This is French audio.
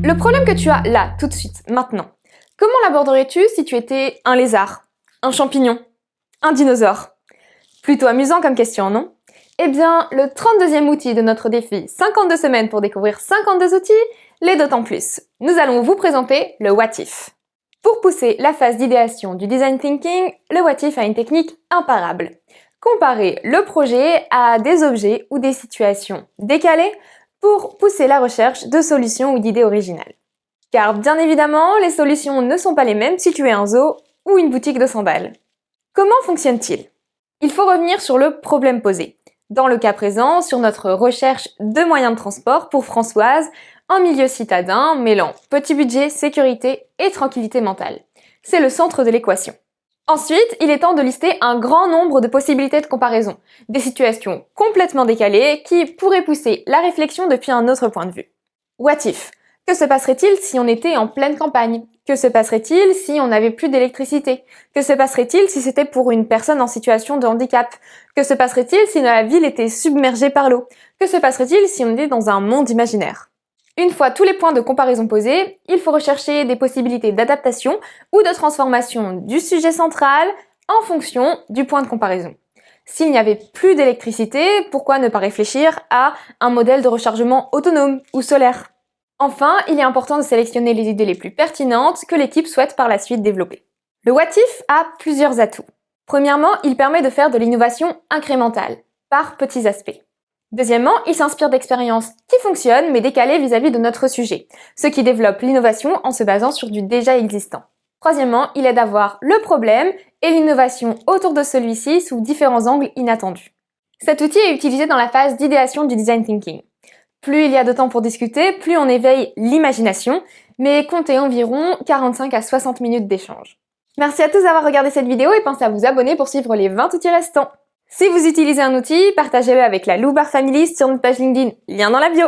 Le problème que tu as là, tout de suite, maintenant, comment l'aborderais-tu si tu étais un lézard, un champignon, un dinosaure? Plutôt amusant comme question, non? Eh bien, le 32e outil de notre défi 52 semaines pour découvrir 52 outils l'est d'autant plus. Nous allons vous présenter le What If. Pour pousser la phase d'idéation du design thinking, le What If a une technique imparable. Comparer le projet à des objets ou des situations décalées pour pousser la recherche de solutions ou d'idées originales. Car bien évidemment, les solutions ne sont pas les mêmes si tu es un zoo ou une boutique de sandales. Comment fonctionne-t-il? Il faut revenir sur le problème posé. Dans le cas présent, sur notre recherche de moyens de transport pour Françoise, en milieu citadin, mêlant petit budget, sécurité et tranquillité mentale. C'est le centre de l'équation. Ensuite, il est temps de lister un grand nombre de possibilités de comparaison, des situations complètement décalées qui pourraient pousser la réflexion depuis un autre point de vue. What if? Que se passerait-il si on était en pleine campagne? Que se passerait-il si on n'avait plus d'électricité? Que se passerait-il si c'était pour une personne en situation de handicap? Que se passerait-il si la ville était submergée par l'eau? Que se passerait-il si on était dans un monde imaginaire? Une fois tous les points de comparaison posés, il faut rechercher des possibilités d'adaptation ou de transformation du sujet central en fonction du point de comparaison. S'il n'y avait plus d'électricité, pourquoi ne pas réfléchir à un modèle de rechargement autonome ou solaire? Enfin, il est important de sélectionner les idées les plus pertinentes que l'équipe souhaite par la suite développer. Le What If a plusieurs atouts. Premièrement, il permet de faire de l'innovation incrémentale, par petits aspects. Deuxièmement, il s'inspire d'expériences qui fonctionnent mais décalées vis-à-vis de notre sujet, ce qui développe l'innovation en se basant sur du déjà existant. Troisièmement, il aide à voir le problème et l'innovation autour de celui-ci sous différents angles inattendus. Cet outil est utilisé dans la phase d'idéation du design thinking. Plus il y a de temps pour discuter, plus on éveille l'imagination, mais comptez environ 45 à 60 minutes d'échange. Merci à tous d'avoir regardé cette vidéo et pensez à vous abonner pour suivre les 20 outils restants. Si vous utilisez un outil, partagez-le avec la Loubar Family sur notre page LinkedIn, lien dans la bio.